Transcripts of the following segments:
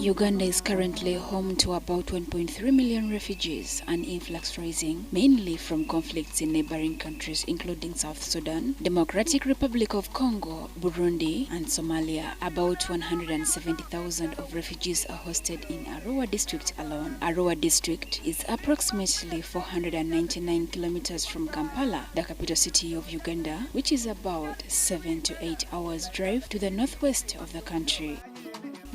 Uganda is currently home to about 1.3 million refugees, an influx rising mainly from conflicts in neighboring countries including South Sudan, Democratic Republic of Congo, Burundi, and Somalia. About 170,000 of refugees are hosted in Arua district alone. Arua district is approximately 499 kilometers from Kampala, the capital city of Uganda, which is about 7 to 8 hours drive to the northwest of the country.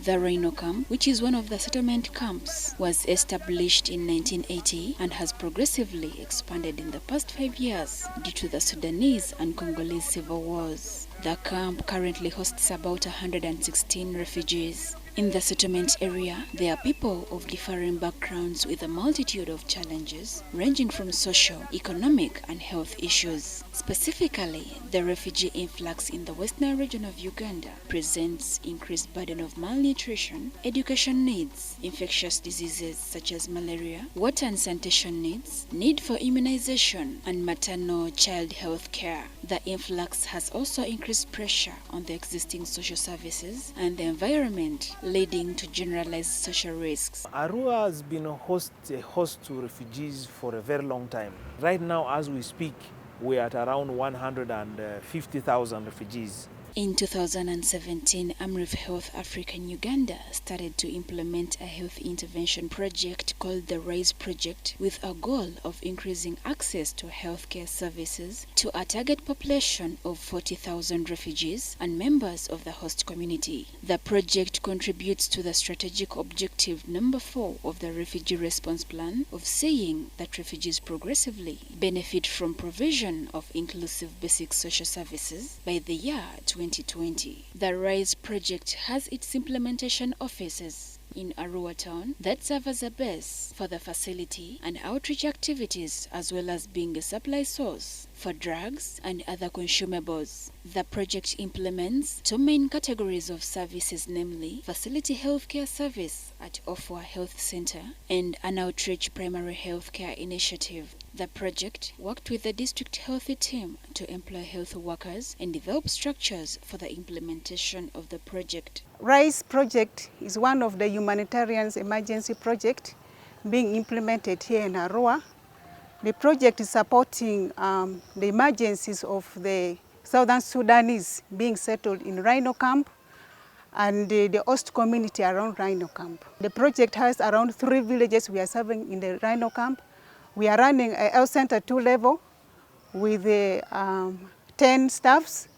The RHINO camp, which is one of the settlement camps, was established in 1980 and has progressively expanded in the past 5 years due to the Sudanese and Congolese civil wars. The camp currently hosts about 116 refugees. In the settlement area, there are people of differing backgrounds with a multitude of challenges, ranging from social, economic, and health issues. Specifically, the refugee influx in the western region of Uganda presents increased burden of malnutrition, education needs, infectious diseases such as malaria, water and sanitation needs, need for immunization, and maternal child health care. The influx has also increased pressure on the existing social services and the environment, leading to generalized social risks. Arua has been a host to refugees for a very long time. Right now, as we speak, we are at around 150,000 refugees. In 2017, Amref Health Africa in Uganda started to implement a health intervention project called the RISE project with a goal of increasing access to healthcare services to a target population of 40,000 refugees and members of the host community. The project contributes to the strategic objective number 4 of the Refugee Response Plan of saying that refugees progressively benefit from provision of inclusive basic social services by the year 2020. The RISE project has its implementation offices in Arua town that serve as a base for the facility and outreach activities, as well as being a supply source for drugs and other consumables. The project implements 2 main categories of services, namely facility healthcare service at Ofwa Health Center and an outreach primary healthcare initiative. The project worked with the district healthy team to employ health workers and develop structures for the implementation of the project. RISE project is one of the humanitarian emergency projects being implemented here in Arua. The project is supporting the emergencies of the Southern Sudanese being settled in RHINO camp and the host community around RHINO camp. The project has around 3 villages we are serving in the RHINO camp. We are running a health center 2 level with 10 staffs.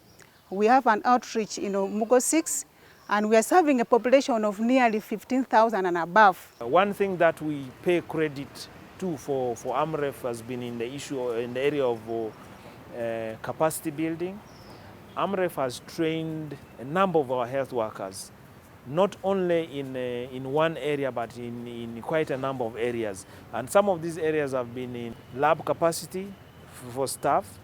We have an outreach in Mugo 6, and we are serving a population of nearly 15,000 and above. One thing that we pay credit to for AMREF has been in the issue in the area of capacity building. AMREF has trained a number of our health workers, not only in one area, but in quite a number of areas. And some of these areas have been in lab capacity for staff,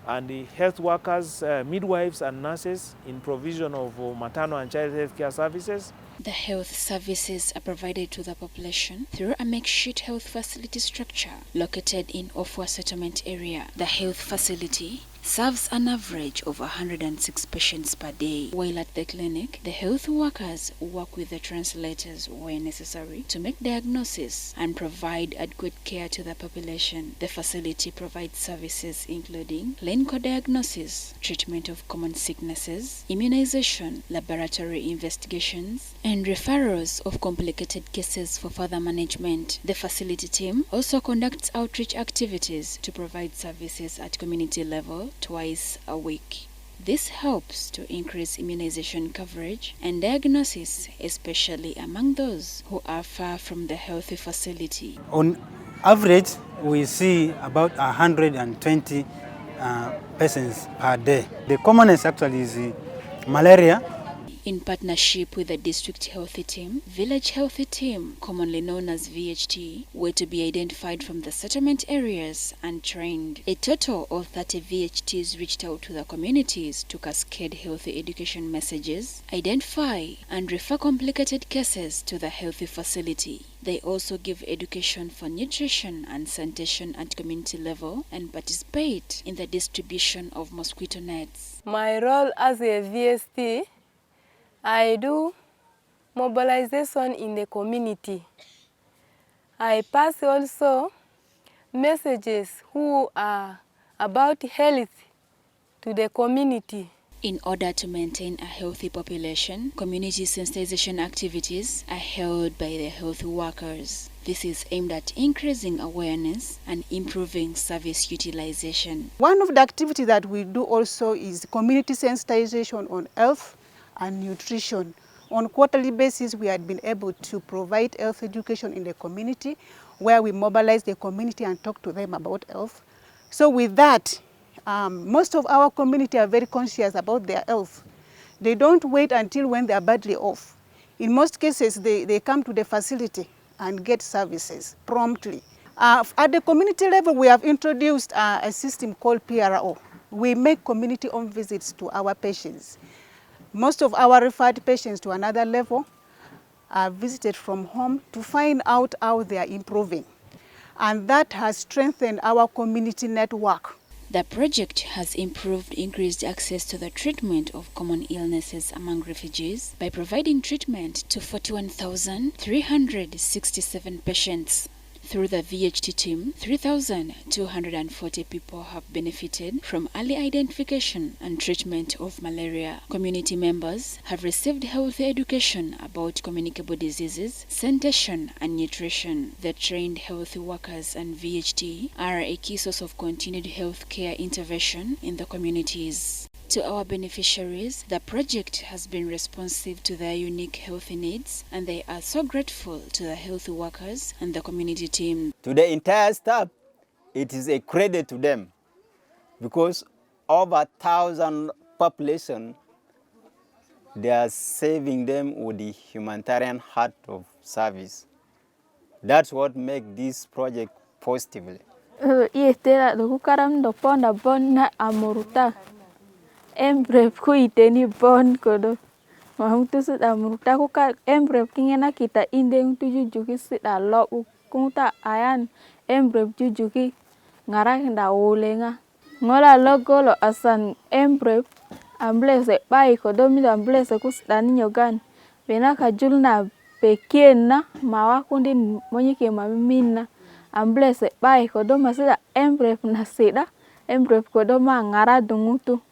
and the health workers, midwives and nurses in provision of maternal and child health care services. The health services are provided to the population through a makeshift health facility structure located in Ofwa settlement area. The health facility serves an average of 106 patients per day, while at the clinic, the health workers work with the translators where necessary to make diagnosis and provide adequate care to the population. The facility provides services including clinical diagnosis, treatment of common sicknesses, immunization, laboratory investigations, and referrals of complicated cases for further management. The facility team also conducts outreach activities to provide services at community level twice a week. This helps to increase immunization coverage and diagnosis, especially among those who are far from the healthy facility. On average, we see about 120 patients per day. The commonest actually is malaria. In partnership with the district healthy team, village healthy team, commonly known as VHT, were to be identified from the settlement areas and trained. A total of 30 VHTs reached out to the communities to cascade healthy education messages, identify and refer complicated cases to the healthy facility. They also give education for nutrition and sanitation at community level and participate in the distribution of mosquito nets. My role as a VST, I do mobilization in the community. I pass also messages who are about health to the community. In order to maintain a healthy population, community sensitization activities are held by the health workers. This is aimed at increasing awareness and improving service utilization. One of the activities that we do also is community sensitization on health and nutrition. On a quarterly basis, we had been able to provide health education in the community, where we mobilize the community and talk to them about health. So with that, most of our community are very conscious about their health. They don't wait until when they are badly off. In most cases, they come to the facility and get services promptly. At the community level, we have introduced a system called PRO. We make community home visits to our patients. Most of our referred patients to another level are visited from home to find out how they are improving. And that has strengthened our community network. The project has increased access to the treatment of common illnesses among refugees by providing treatment to 41,367 patients. Through the VHT team, 3,240 people have benefited from early identification and treatment of malaria. Community members have received healthy education about communicable diseases, sanitation, and nutrition. The trained health workers and VHT are a key source of continued health care intervention in the communities. To our beneficiaries, the project has been responsive to their unique health needs, and they are so grateful to the health workers and the community team. To the entire staff, it is a credit to them, because over 1,000 population, they are saving them with the humanitarian heart of service. That's what makes this project positive. Embrep kuiteni bon kodo mahung tu sit amurta ku ka embrep kingena kita indeng tu jujuki sit alo kunta ayan embrep jujuki ngarak nda olenga ngola logolo asan embrep amblese bai kodo mi amblese ku sidani nyogan bena kajulna pekiena mawa kundi monyike mamina amblese bai kodo masida embrep nasida embrep kodo ma ngara dungutu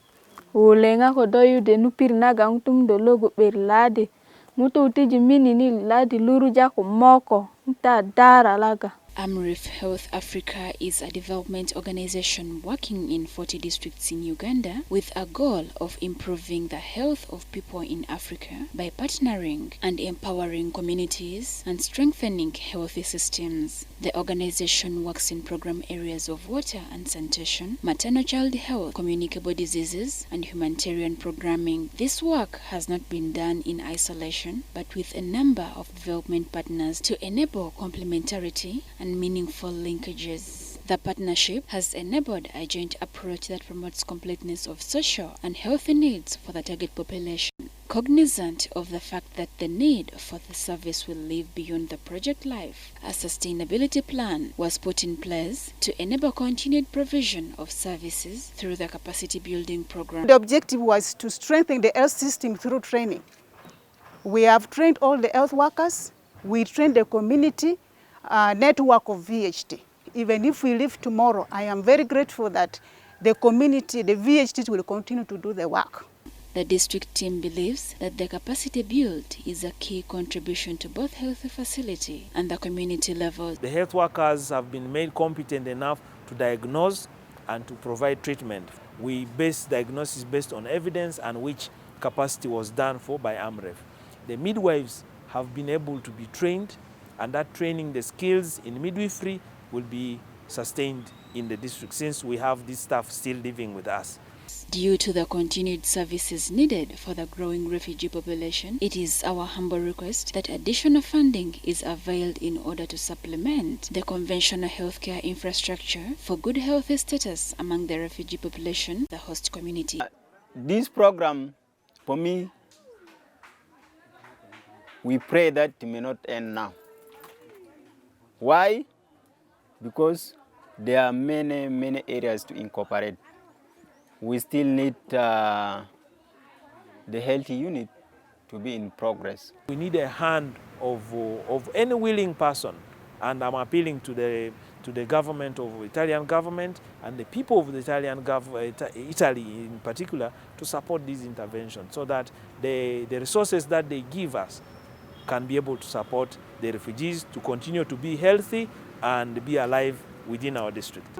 ulenga kodoyu de nupirna gangtum do logo berlade mutu utiji mini ni ladi luruja kumoko nta dara laga. AMREF Health Africa is a development organization working in 40 districts in Uganda with a goal of improving the health of people in Africa by partnering and empowering communities and strengthening healthy systems. The organization works in program areas of water and sanitation, maternal-child health, communicable diseases, and humanitarian programming. This work has not been done in isolation, but with a number of development partners to enable complementarity and meaningful linkages. The partnership has enabled a joint approach that promotes completeness of social and healthy needs for the target population. Cognizant of the fact that the need for the service will live beyond the project life, a sustainability plan was put in place to enable continued provision of services through the capacity building program. The objective was to strengthen the health system through training. We have trained all the health workers, we trained the community network of VHT. Even if we leave tomorrow, I am very grateful that the community, the VHTs will continue to do the work. The district team believes that the capacity built is a key contribution to both health facility and the community level. The health workers have been made competent enough to diagnose and to provide treatment. We base diagnosis based on evidence and which capacity was done for by AMREF. The midwives have been able to be trained, and that training, the skills in midwifery will be sustained in the district since we have this staff still living with us. Due to the continued services needed for the growing refugee population, it is our humble request that additional funding is availed in order to supplement the conventional healthcare infrastructure for good health status among the refugee population, the host community. This program, for me, we pray that it may not end now. Why? Because there are many areas to incorporate. We still need the health unit to be in progress. We need a hand of any willing person, and I'm appealing to the government of the Italian government and the people of the Italy in particular, to support these interventions so that the resources that they give us can be able to support the refugees to continue to be healthy and be alive within our district.